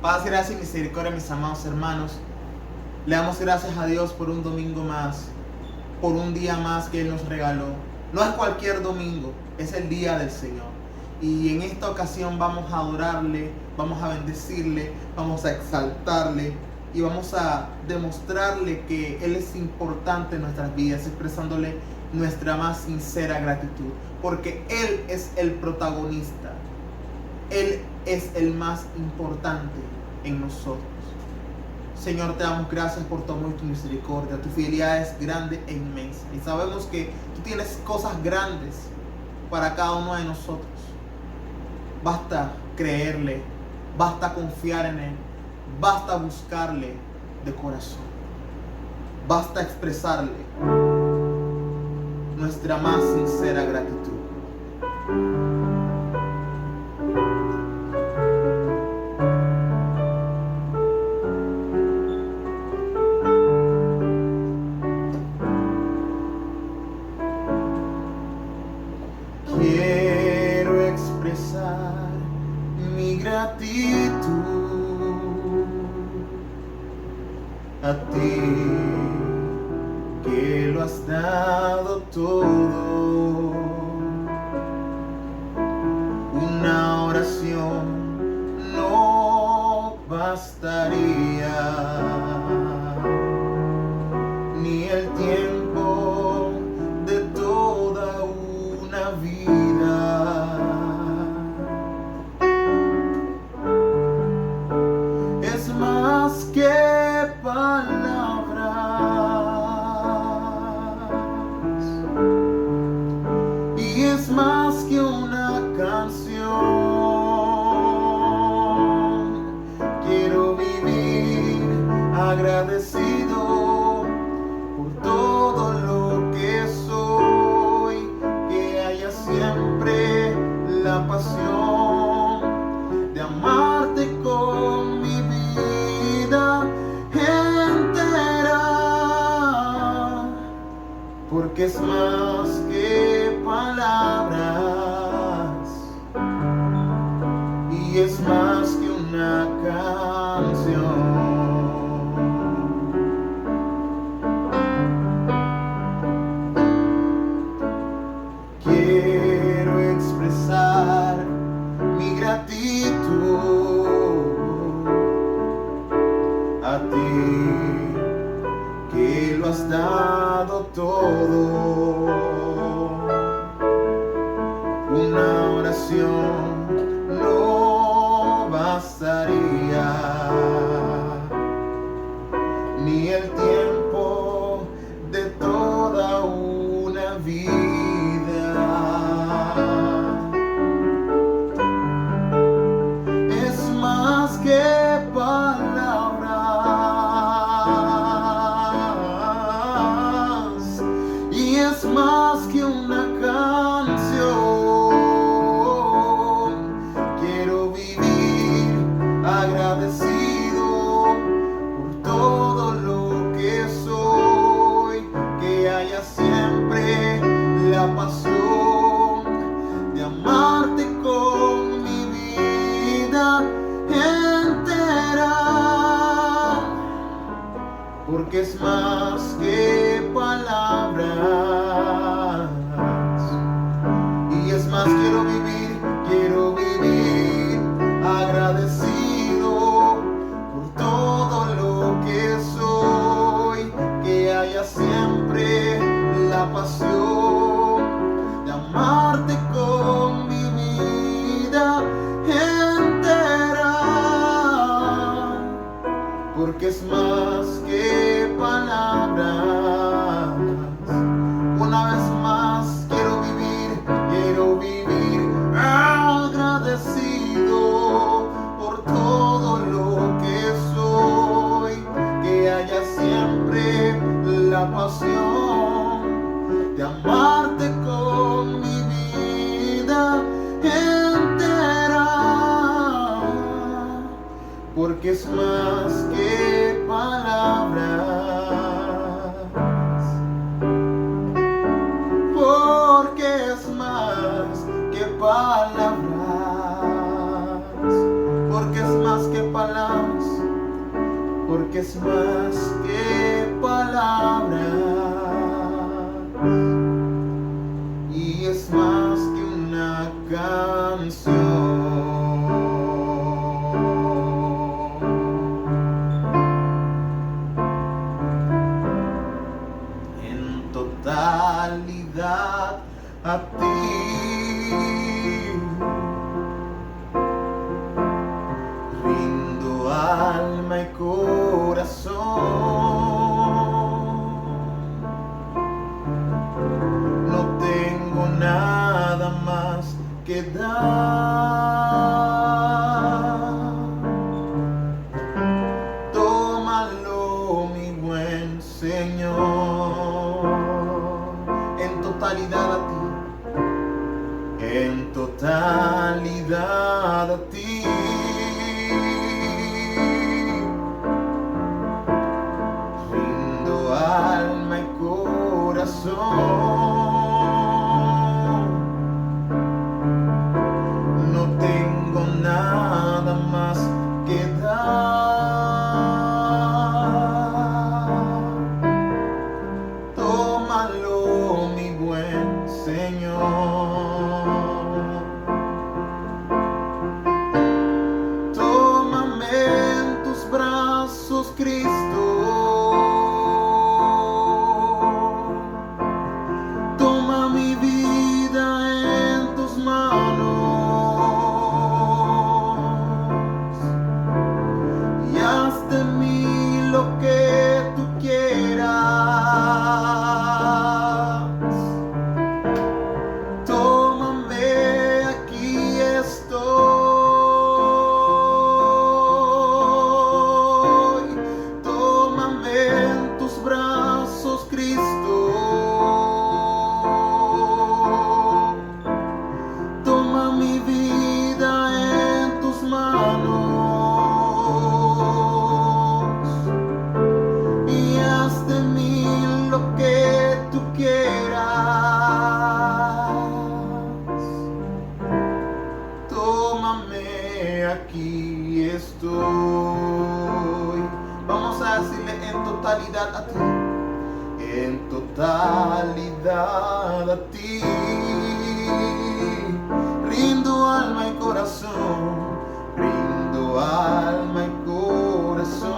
Paz, gracia y misericordia, mis amados hermanos. Le damos gracias a Dios por un domingo más, por un día más que Él nos regaló. No es cualquier domingo, es el día del Señor. Y en esta ocasión vamos a adorarle, vamos a bendecirle, vamos a exaltarle y vamos a demostrarle que Él es importante en nuestras vidas, expresándole nuestra más sincera gratitud, porque Él es el protagonista. Él es el más importante en nosotros. Señor, te damos gracias por tu amor y tu misericordia. Tu fidelidad es grande e inmensa. Y sabemos que tú tienes cosas grandes para cada uno de nosotros. Basta creerle, basta confiar en Él, basta buscarle de corazón. Basta expresarle nuestra más sincera gratitud. Quiero expresar mi gratitud a ti, que lo has dado todo. Una oración no bastaría, ni el tiempo de toda una vida. Es más que palabras, y es más que una canción. Quiero vivir agradecido por todo lo que soy, que haya siempre la pasión de amarte con mi vida entera, porque es más que palabras y es más que una canción. Quiero expresar mi gratitud a ti, que lo has dado todo. Una oración no bastaría, ni el tiempo de toda una vida. Es más que palabras y es más que una canción. Quiero vivir agradecido por todo lo que soy, que haya siempre la pasión de amarte con mi vida entera, porque es más que palabras y es más. Quiero vivir agradecido por todo lo que soy, que haya siempre la pasión de amarte con mi vida entera, porque es más que palabras. Una vez más quiero vivir agradecido por todo lo que soy, que haya siempre la pasión de amarte con mi vida entera, porque es más que palabras, porque es más que palabras, porque es más que palabras, porque es más que palabras, y es más que una canción. En totalidad a ti rindo alma y corazón. No tengo nada más que dar. Tómalo, mi buen Señor, en totalidad a ti, en totalidad a ti. Rindo alma y corazón. No tengo nada más que dar. Tómalo, mi buen Señor. Tómame en tus brazos, Cristo. Toma mi vida en tus manos y haz de mí lo que tú quieras. Tómame, aquí estoy. Tómame en tus brazos, Cristo. Toma mi vida en tus manos y haz de mí lo que tú quieras. Tómame, aquí estoy. Vamos a decirle en totalidad a ti, en totalidad a ti. Rindo alma y corazón, rindo alma y corazón.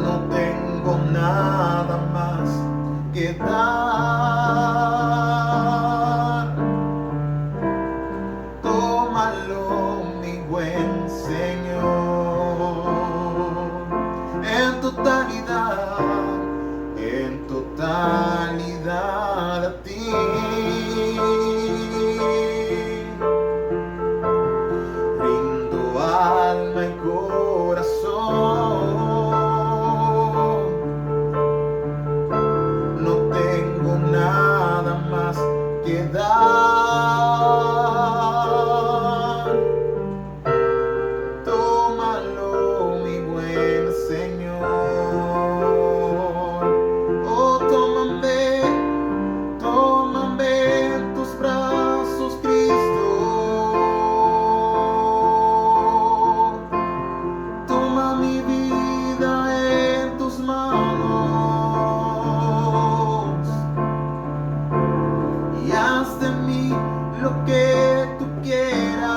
No tengo nada más que dar. Tómalo, mi buen Señor, en totalidad a ti. Rindo alma y corazón. No tengo nada más que dar. Tómalo, mi buen Señor. Oh, tómame en tus brazos, Cristo. Toma mi vida en tus manos y haz de mí lo que tú quieras.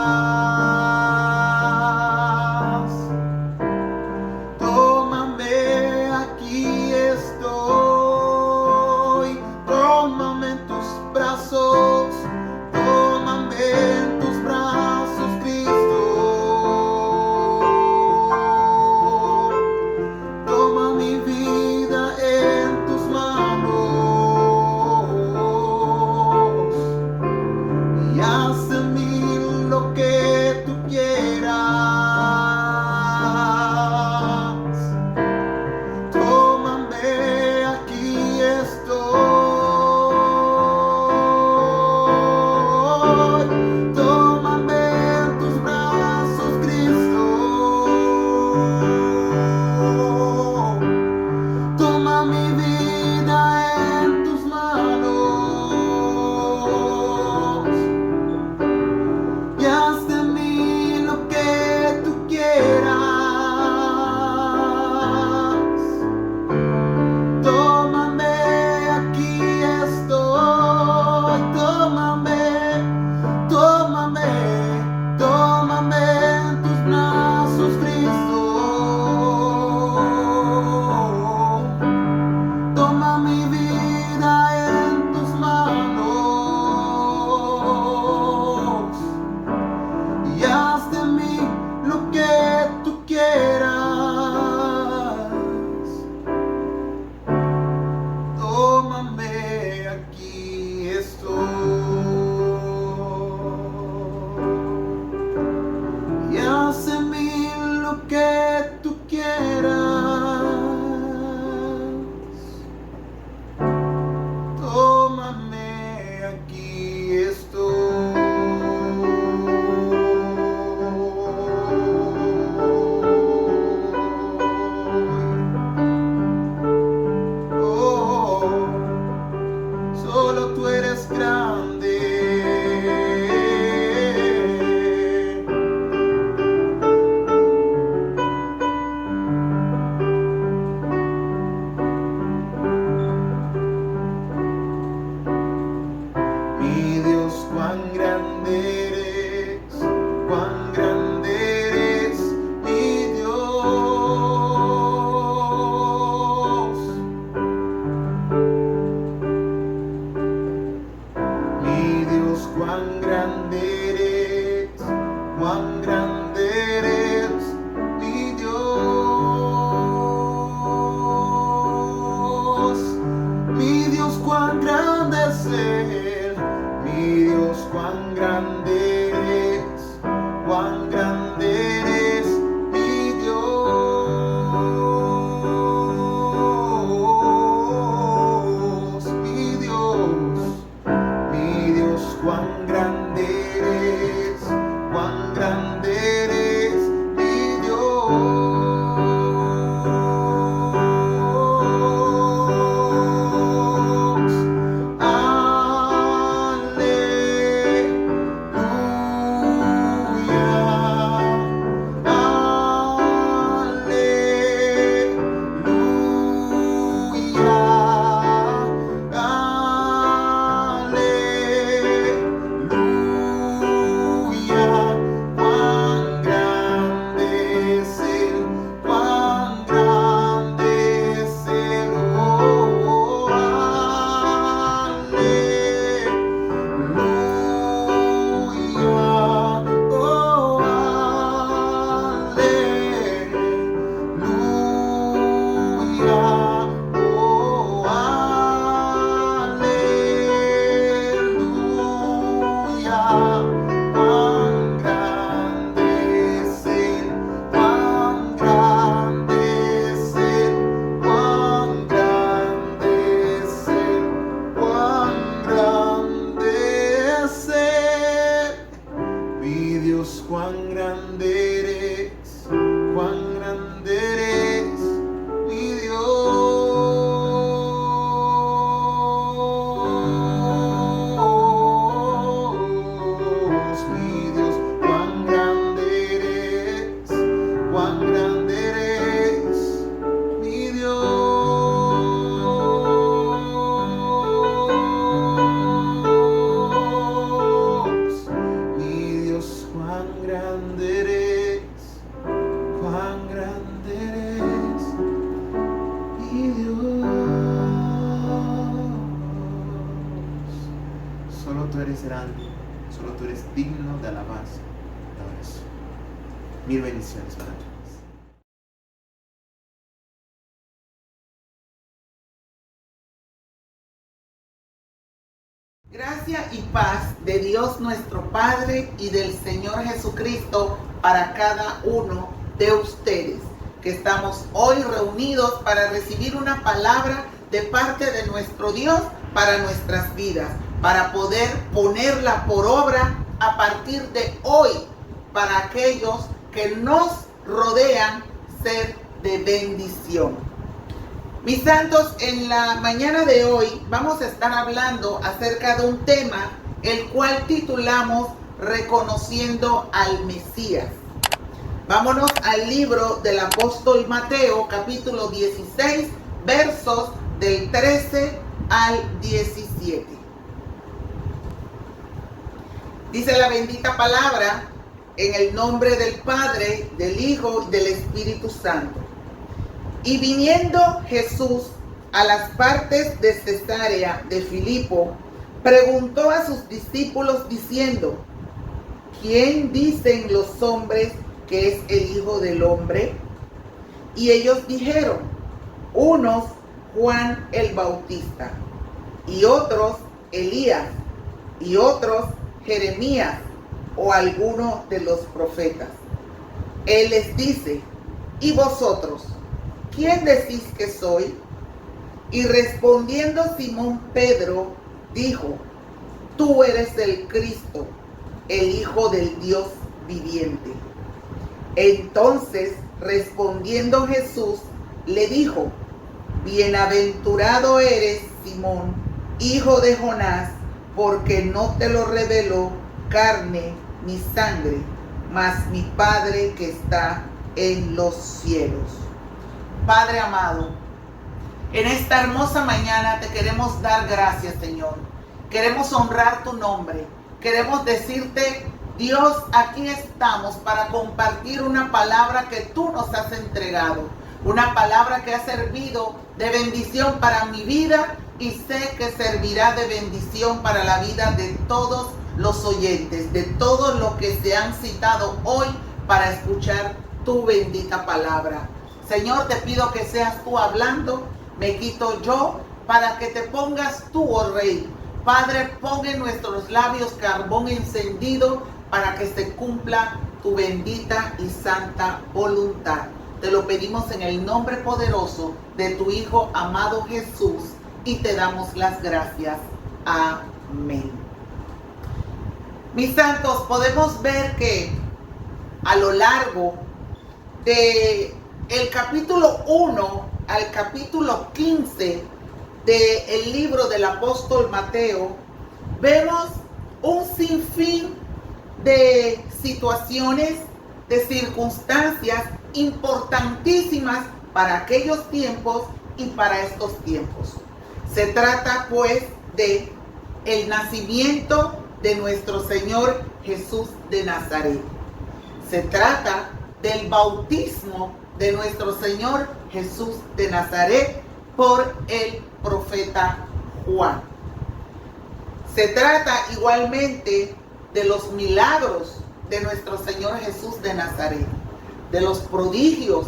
Tómame, aquí estoy. Tómame en tus brazos. Tómame en tus brazos, Cristo. Toma mi vida en tus manos y haz solo tú eres grande. Mi Dios, cuán grande eres, cuán grande eres, mi Dios. Mi Dios, cuán grande eres, cuán grande eres, mi Dios. Mi Dios, cuán grande es Él. Mi Dios, cuán grande eres, cuán grande eres, mi Dios, mi Dios, cuán grande eres, cuán grande eres, mi Dios. Cuán grande eres, cuán grande eres, mi Dios. Mi Dios, cuán grande eres, cuán grande eres, mi Dios. Mi Dios, cuán grande eres, cuán grande eres, mi Dios. Solo tú eres grande, solo tú eres digno de alabanza, de adoración. Mil bendiciones para ti. Gracia y paz de Dios nuestro Padre y del Señor Jesucristo para cada uno de ustedes, que estamos hoy reunidos para recibir una palabra de parte de nuestro Dios para nuestras vidas, para poder ponerla por obra a partir de hoy, para aquellos que nos rodean, ser de bendición. Mis santos, en la mañana de hoy vamos a estar hablando acerca de un tema el cual titulamos Reconociendo al Mesías. Vámonos al libro del apóstol Mateo, capítulo 16, versos del 13 al 17. Dice la bendita palabra en el nombre del Padre, del Hijo y del Espíritu Santo. Y viniendo Jesús a las partes de Cesarea de Filipo, preguntó a sus discípulos diciendo: ¿Quién dicen los hombres que es el Hijo del Hombre? Y ellos dijeron: unos Juan el Bautista, y otros Elías, y otros Jeremías o alguno de los profetas. Él les dice: ¿y vosotros? ¿Quién decís que soy? Y respondiendo Simón Pedro, dijo: Tú eres el Cristo, el Hijo del Dios viviente. Entonces, respondiendo Jesús, le dijo: Bienaventurado eres, Simón, hijo de Jonás, porque no te lo reveló carne ni sangre, mas mi Padre que está en los cielos. Padre amado, en esta hermosa mañana te queremos dar gracias, Señor. Queremos honrar tu nombre. Queremos decirte, Dios, aquí estamos para compartir una palabra que tú nos has entregado. Una palabra que ha servido de bendición para mi vida y sé que servirá de bendición para la vida de todos los oyentes, de todos los que se han citado hoy para escuchar tu bendita palabra. Señor, te pido que seas tú hablando, me quito yo para que te pongas tú, oh Rey. Padre, pon en nuestros labios carbón encendido para que se cumpla tu bendita y santa voluntad. Te lo pedimos en el nombre poderoso de tu Hijo amado Jesús y te damos las gracias. Amén. Mis santos, podemos ver que a lo largo de el capítulo 1 al capítulo 15 del libro del apóstol Mateo, vemos un sinfín de situaciones, de circunstancias importantísimas para aquellos tiempos y para estos tiempos. Se trata pues de el nacimiento de nuestro Señor Jesús de Nazaret. Se trata del bautismo de nuestro Señor Jesús de Nazaret por el profeta Juan. Se trata igualmente de los milagros de nuestro Señor Jesús de Nazaret, de los prodigios,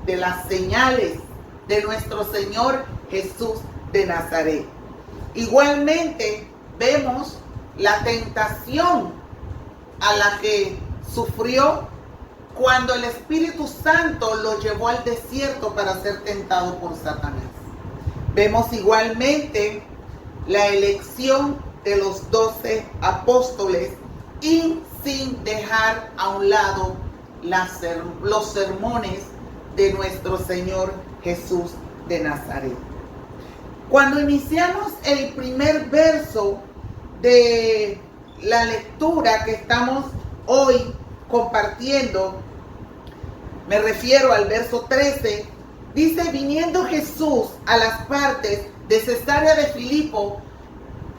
de las señales de nuestro Señor Jesús de Nazaret. Igualmente vemos la tentación a la que sufrió cuando el Espíritu Santo lo llevó al desierto para ser tentado por Satanás. Vemos igualmente la elección de los 12 apóstoles y sin dejar a un lado los sermones de nuestro Señor Jesús de Nazaret. Cuando iniciamos el primer verso de la lectura que estamos hoy compartiendo, me refiero al verso 13, dice: viniendo Jesús a las partes de Cesarea de Filipo,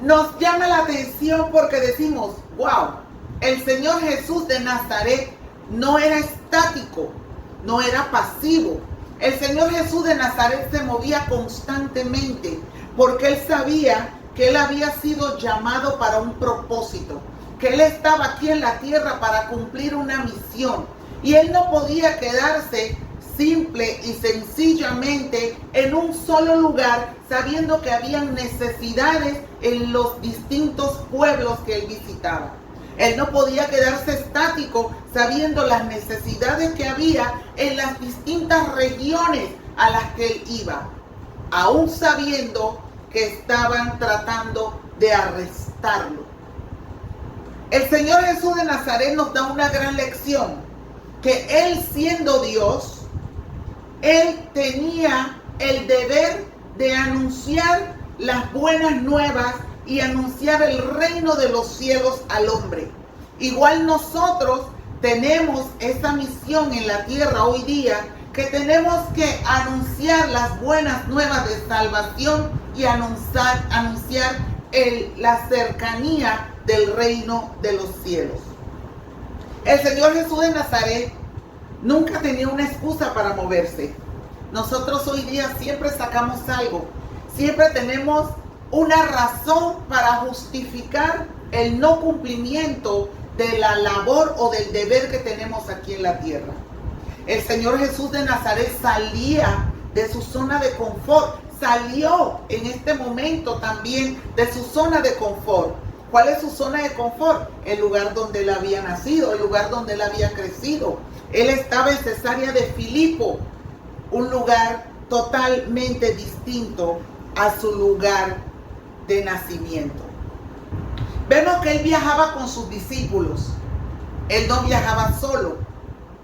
nos llama la atención porque decimos, wow, el Señor Jesús de Nazaret no era estático, no era pasivo. El Señor Jesús de Nazaret se movía constantemente porque Él sabía que Él había sido llamado para un propósito, que Él estaba aquí en la tierra para cumplir una misión. Y Él no podía quedarse simple y sencillamente en un solo lugar, sabiendo que habían necesidades en los distintos pueblos que Él visitaba. Él no podía quedarse estático sabiendo las necesidades que había en las distintas regiones a las que Él iba, aún sabiendo que estaban tratando de arrestarlo. El Señor Jesús de Nazaret nos da una gran lección, que Él siendo Dios, Él tenía el deber de anunciar las buenas nuevas y anunciar el reino de los cielos al hombre. Igual nosotros tenemos esa misión en la tierra hoy día, que tenemos que anunciar las buenas nuevas de salvación y anunciar la cercanía del reino de los cielos. El Señor Jesús de Nazaret nunca tenía una excusa para moverse. Nosotros hoy día siempre sacamos algo, siempre tenemos una razón para justificar el no cumplimiento de la labor o del deber que tenemos aquí en la tierra. El Señor Jesús de Nazaret salía de su zona de confort, salió en este momento también de su zona de confort. ¿Cuál es su zona de confort? El lugar donde él había nacido, el lugar donde él había crecido. Él estaba en Cesarea de Filipo, un lugar totalmente distinto a su lugar de nacimiento. Vemos que él viajaba con sus discípulos. Él no viajaba solo,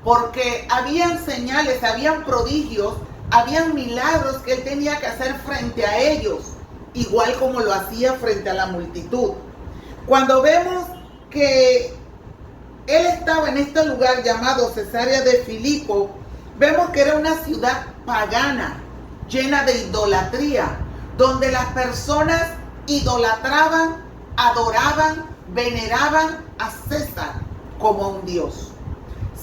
porque habían señales, habían prodigios, habían milagros que él tenía que hacer frente a ellos. igual como lo hacía frente a la multitud. Cuando vemos que él estaba en este lugar llamado Cesarea de Filipo, vemos que era una ciudad pagana, llena de idolatría, donde las personas idolatraban, adoraban, veneraban a César como un dios.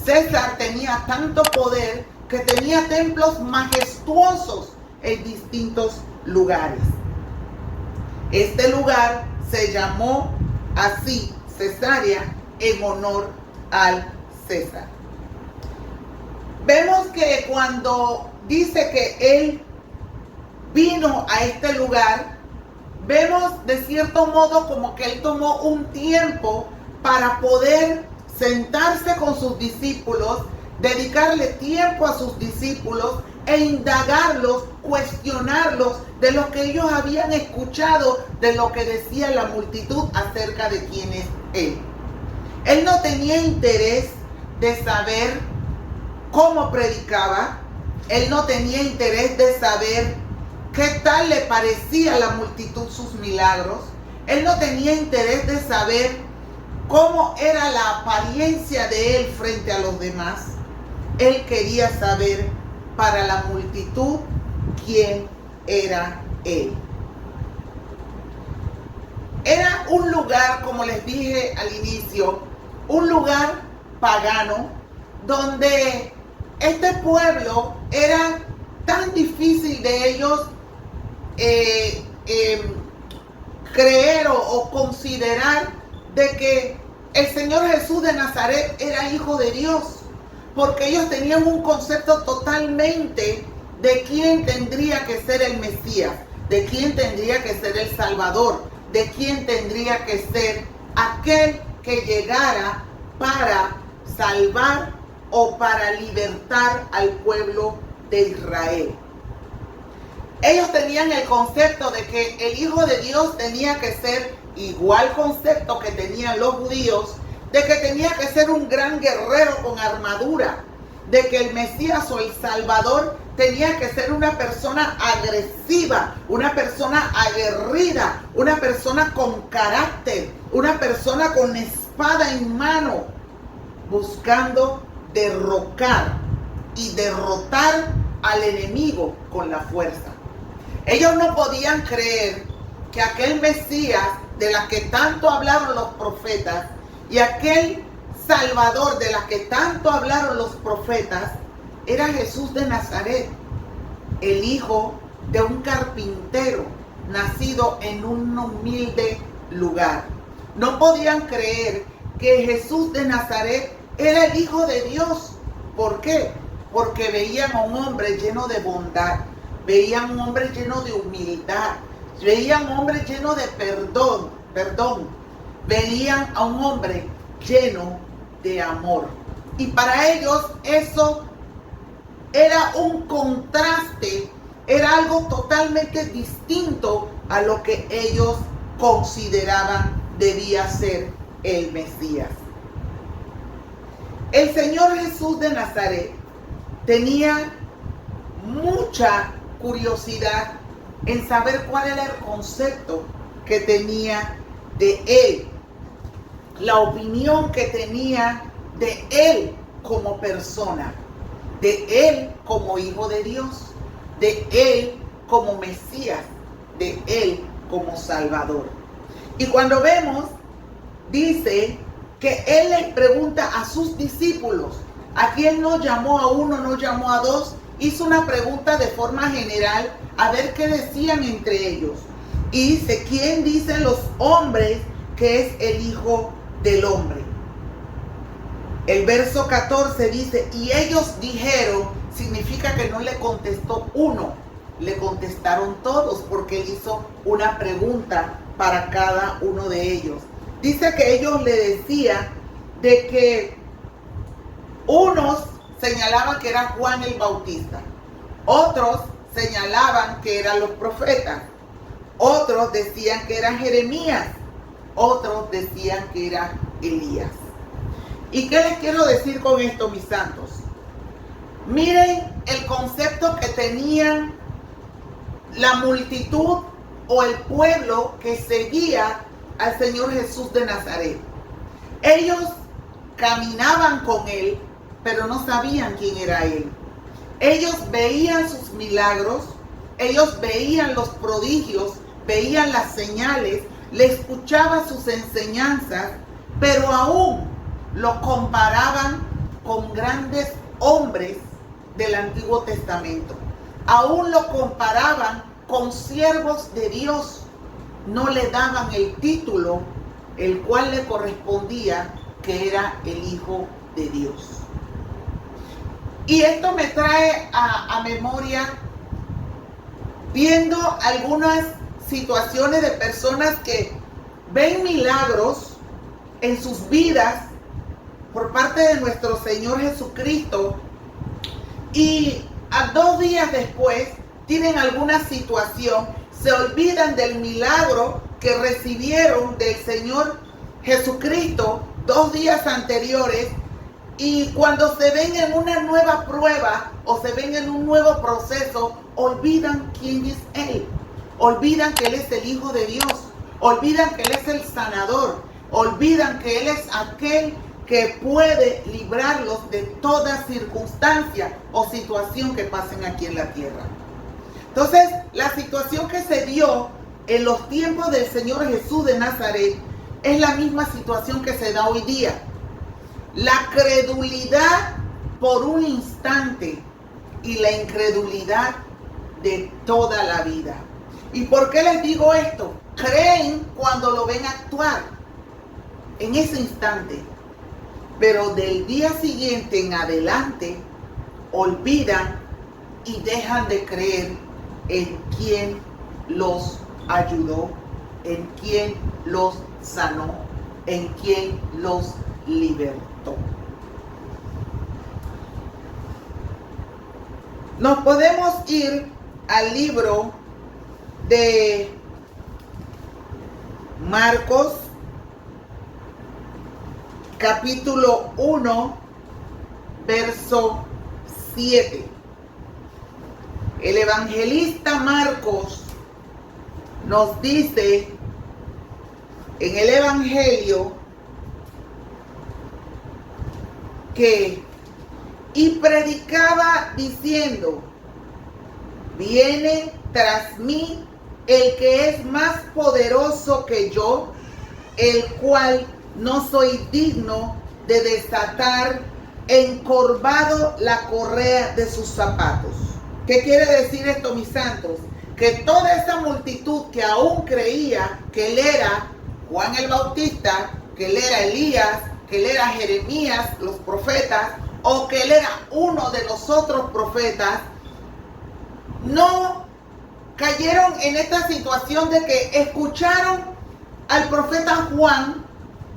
César tenía tanto poder que tenía templos majestuosos en distintos lugares. Este lugar se llamó así, Cesarea, en honor al César. Vemos que cuando dice que él vino a este lugar, vemos de cierto modo como que él tomó un tiempo para poder sentarse con sus discípulos, dedicarle tiempo a sus discípulos e indagarlos, cuestionarlos de lo que ellos habían escuchado, de lo que decía la multitud acerca de quién es él. Él no tenía interés de saber cómo predicaba. Él no tenía interés de saber qué tal le parecía a la multitud sus milagros. Él no tenía interés de saber cómo era la apariencia de él frente a los demás. Él quería saber para la multitud quién era él. Era un lugar, como les dije al inicio, un lugar pagano, donde este pueblo era tan difícil de ellos creer o considerar de que el Señor Jesús de Nazaret era hijo de Dios, porque ellos tenían un concepto totalmente de quién tendría que ser el Mesías, de quién tendría que ser el Salvador, de quién tendría que ser aquel que llegara para salvar o para libertar al pueblo de Israel. Ellos tenían el concepto de que el Hijo de Dios tenía que ser igual concepto que tenían los judíos, de que tenía que ser un gran guerrero con armadura, de que el Mesías o el Salvador tenía que ser una persona agresiva, una persona aguerrida, una persona con carácter, una persona con espada en mano, buscando derrocar y derrotar al enemigo con la fuerza. Ellos no podían creer que aquel Mesías de la que tanto hablaron los profetas y aquel Salvador de la que tanto hablaron los profetas era Jesús de Nazaret, el hijo de un carpintero nacido en un humilde lugar. No podían creer que Jesús de Nazaret era el Hijo de Dios. ¿Por qué? Porque veían a un hombre lleno de bondad, veían a un hombre lleno de humildad, veían a un hombre lleno de perdón, veían a un hombre lleno de amor. Y para ellos eso era un contraste, era algo totalmente distinto a lo que ellos consideraban debía ser el Mesías. El Señor Jesús de Nazaret tenía mucha curiosidad en saber cuál era el concepto que tenía de él, la opinión que tenía de él como persona, de él como hijo de Dios, de él como Mesías, de él como Salvador. Y cuando vemos, dice que él les pregunta a sus discípulos, aquí él no llamó a uno, no llamó a dos, hizo una pregunta de forma general a ver qué decían entre ellos. Y dice, ¿quién dicen los hombres que es el Hijo del Hombre? El verso 14 dice, y ellos dijeron, significa que no le contestó uno, le contestaron todos, porque él hizo una pregunta para cada uno de ellos. Dice que ellos le decían de que unos señalaban que era Juan el Bautista, otros señalaban que eran los profetas, otros decían que era Jeremías, otros decían que era Elías. ¿Y qué les quiero decir con esto, mis santos? Miren el concepto que tenían la multitud o el pueblo que seguía al Señor Jesús de Nazaret. Ellos caminaban con Él, pero no sabían quién era Él. Ellos veían sus milagros, ellos veían los prodigios, veían las señales, le escuchaban sus enseñanzas, pero aún lo comparaban con grandes hombres del Antiguo Testamento. Aún lo comparaban con siervos de Dios. No le daban el título el cual le correspondía, que era el Hijo de Dios. Y esto me trae a memoria, viendo algunas situaciones de personas que ven milagros en sus vidas por parte de nuestro Señor Jesucristo, y a 2 días después tienen alguna situación, se olvidan del milagro que recibieron del Señor Jesucristo 2 días anteriores, y cuando se ven en una nueva prueba o se ven en un nuevo proceso, olvidan quién es Él. Olvidan que Él es el Hijo de Dios. Olvidan que Él es el sanador. Olvidan que Él es aquel que puede librarlos de toda circunstancia o situación que pasen aquí en la tierra. Entonces, la situación que se dio en los tiempos del Señor Jesús de Nazaret es la misma situación que se da hoy día. La credulidad por un instante y la incredulidad de toda la vida. ¿Y por qué les digo esto? Creen cuando lo ven actuar en ese instante, pero del día siguiente en adelante olvidan y dejan de creer en quien los ayudó, en quien los sanó, en quien los libertó. Nos podemos ir al libro de Marcos, capítulo 1, verso 7. El evangelista Marcos nos dice en el evangelio que y predicaba diciendo: viene tras mí el que es más poderoso que yo, el cual no soy digno de desatar encorvado la correa de sus zapatos. ¿Qué quiere decir esto, mis santos? Que toda esa multitud que aún creía que Él era Juan el Bautista, que Él era Elías, que Él era Jeremías, los profetas, o que Él era uno de los otros profetas, no cayeron en esta situación de que escucharon al profeta Juan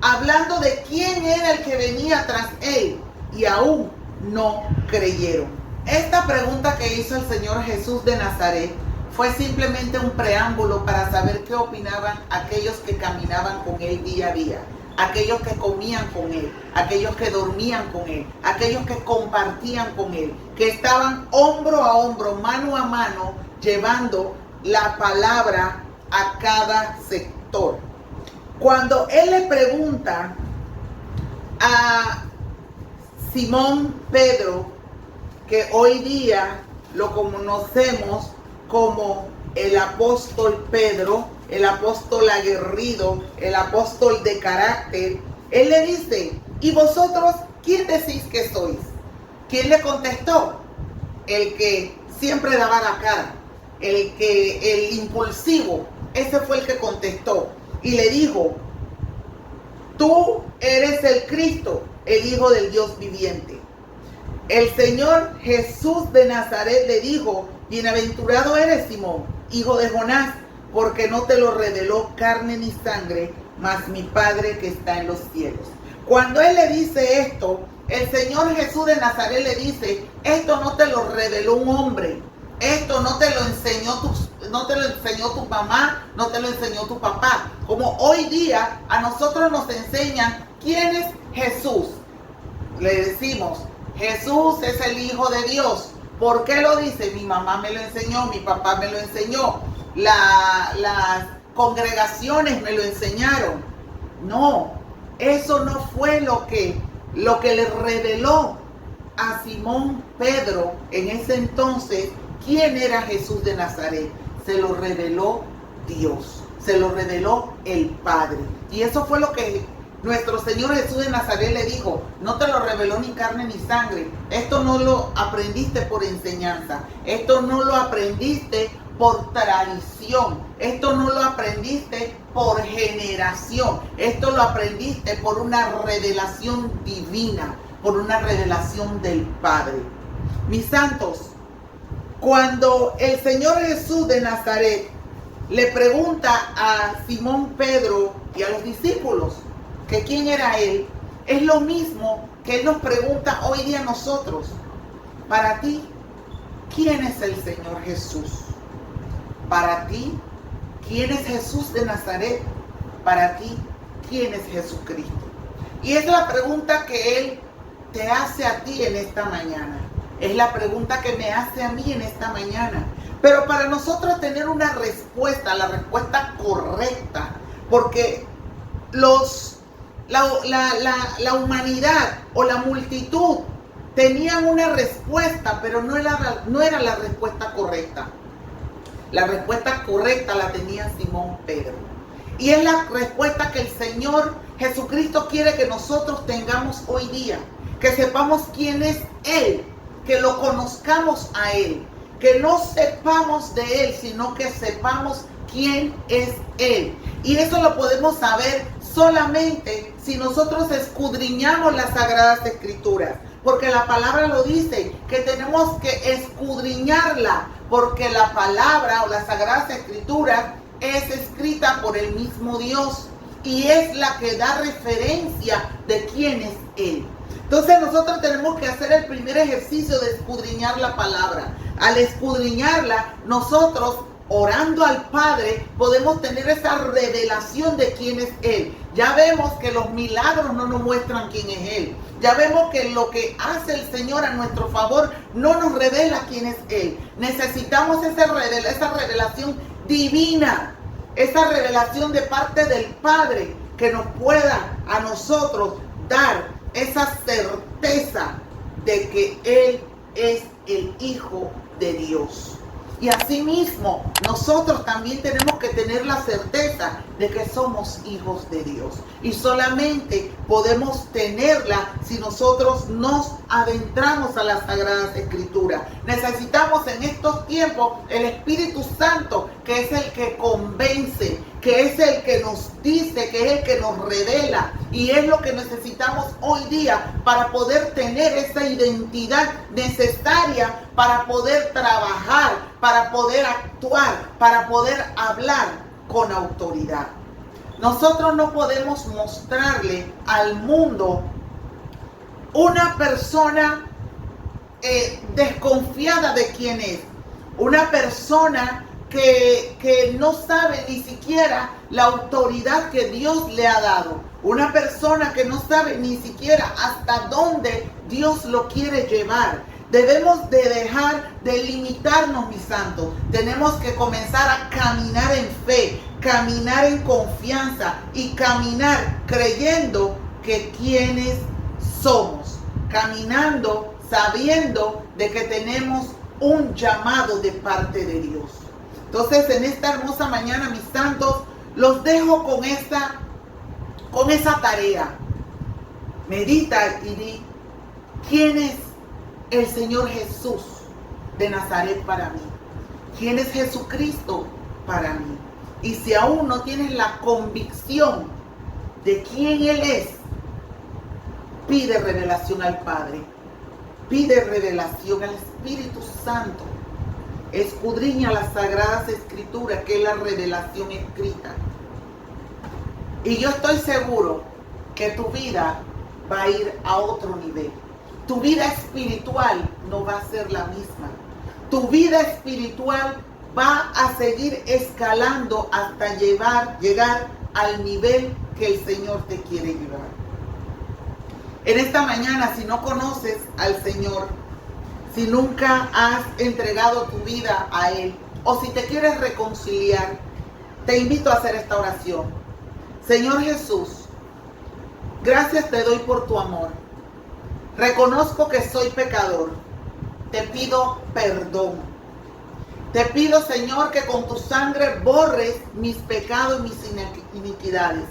hablando de quién era el que venía tras él, y aún no creyeron. Esta pregunta que hizo el Señor Jesús de Nazaret fue simplemente un preámbulo para saber qué opinaban aquellos que caminaban con Él día a día, aquellos que comían con Él, aquellos que dormían con Él, aquellos que compartían con Él, que estaban hombro a hombro, mano a mano, llevando la palabra a cada sector. Cuando Él le pregunta a Simón Pedro, que hoy día lo conocemos como el apóstol Pedro, el apóstol aguerrido, el apóstol de carácter, Él le dice: ¿y vosotros quién decís que sois? ¿Quién le contestó? El que siempre daba la cara, el impulsivo, ese fue el que contestó. Y le dijo: tú eres el Cristo, el Hijo del Dios viviente. El Señor Jesús de Nazaret le dijo: bienaventurado eres, Simón, hijo de Jonás, porque no te lo reveló carne ni sangre, mas mi Padre que está en los cielos. Cuando Él le dice esto, el Señor Jesús de Nazaret le dice: esto no te lo reveló un hombre, esto no te lo enseñó tu mamá, no te lo enseñó tu papá. Como hoy día a nosotros nos enseñan quién es Jesús. Le decimos: Jesús es el Hijo de Dios. ¿Por qué lo dice? Mi mamá me lo enseñó, mi papá me lo enseñó. las congregaciones me lo enseñaron. No, eso no fue lo que le reveló a Simón Pedro en ese entonces quién era Jesús de Nazaret. Se lo reveló Dios, se lo reveló el Padre. Y eso fue lo que nuestro Señor Jesús de Nazaret le dijo: no te lo reveló ni carne ni sangre. Esto no lo aprendiste por enseñanza. Esto no lo aprendiste por tradición. Esto no lo aprendiste por generación. Esto lo aprendiste por una revelación divina, por una revelación del Padre. Mis santos, cuando el Señor Jesús de Nazaret le pregunta a Simón Pedro y a los discípulos que quién era él, es lo mismo que él nos pregunta hoy día a nosotros. Para ti, ¿quién es el Señor Jesús? Para ti, ¿quién es Jesús de Nazaret? Para ti, ¿quién es Jesucristo? Y es la pregunta que él te hace a ti en esta mañana. Es la pregunta que me hace a mí en esta mañana. Pero para nosotros tener una respuesta, la respuesta correcta, porque la humanidad o la multitud tenían una respuesta, pero no era la respuesta correcta. La respuesta correcta la tenía Simón Pedro. Y es la respuesta que el Señor Jesucristo quiere que nosotros tengamos hoy día. Que sepamos quién es Él, que lo conozcamos a Él, que no sepamos de Él, sino que sepamos quién es Él. Y eso lo podemos saber solamente si nosotros escudriñamos las Sagradas Escrituras, porque la palabra lo dice, que tenemos que escudriñarla, porque la palabra o las Sagradas Escrituras es escrita por el mismo Dios y es la que da referencia de quién es Él. Entonces nosotros tenemos que hacer el primer ejercicio de escudriñar la palabra. Al escudriñarla, nosotros, orando al Padre, podemos tener esa revelación de quién es Él. Ya vemos que los milagros no nos muestran quién es Él. Ya vemos que lo que hace el Señor a nuestro favor no nos revela quién es Él. Necesitamos esa revelación divina, esa revelación de parte del Padre que nos pueda a nosotros dar esa certeza de que Él es el Hijo de Dios. Y asimismo, nosotros también tenemos que tener la certeza de que somos hijos de Dios. Y solamente podemos tenerla si nosotros nos adentramos a las Sagradas Escrituras. Necesitamos en estos tiempos el Espíritu Santo, que es el que convence, que es el que nos dice, que es el que nos revela. Y es lo que necesitamos hoy día para poder tener esa identidad necesaria para poder trabajar, para poder actuar, para poder hablar con autoridad. Nosotros no podemos mostrarle al mundo una persona desconfiada de quién es, una persona que no sabe ni siquiera la autoridad que Dios le ha dado, una persona que no sabe ni siquiera hasta dónde Dios lo quiere llevar. Debemos de dejar de limitarnos, mis santos. Tenemos que comenzar a caminar en fe, caminar en confianza y caminar creyendo que quienes somos, caminando sabiendo de que tenemos un llamado de parte de Dios. Entonces, en esta hermosa mañana, mis santos, los dejo con esa tarea. Medita y di, ¿quién es el Señor Jesús de Nazaret para mí? ¿Quién es Jesucristo para mí? Y si aún no tienes la convicción de quién Él es, pide revelación al Padre, pide revelación al Espíritu Santo. Escudriña las Sagradas Escrituras, que es la revelación escrita. Y yo estoy seguro que tu vida va a ir a otro nivel. Tu vida espiritual no va a ser la misma. Tu vida espiritual va a seguir escalando hasta llegar al nivel que el Señor te quiere llevar. En esta mañana, si no conoces al Señor, si nunca has entregado tu vida a Él, o si te quieres reconciliar, te invito a hacer esta oración. Señor Jesús, gracias te doy por tu amor. Reconozco que soy pecador. Te pido perdón. Te pido, Señor, que con tu sangre borres mis pecados y mis iniquidades.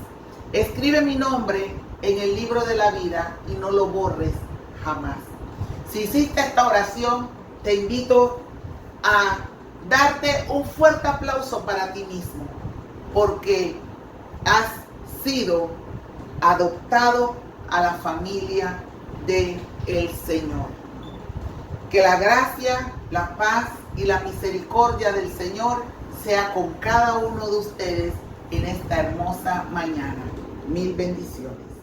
Escribe mi nombre en el libro de la vida y no lo borres jamás. Si hiciste esta oración, te invito a darte un fuerte aplauso para ti mismo, porque has sido adoptado a la familia del Señor. Que la gracia, la paz y la misericordia del Señor sea con cada uno de ustedes en esta hermosa mañana. Mil bendiciones.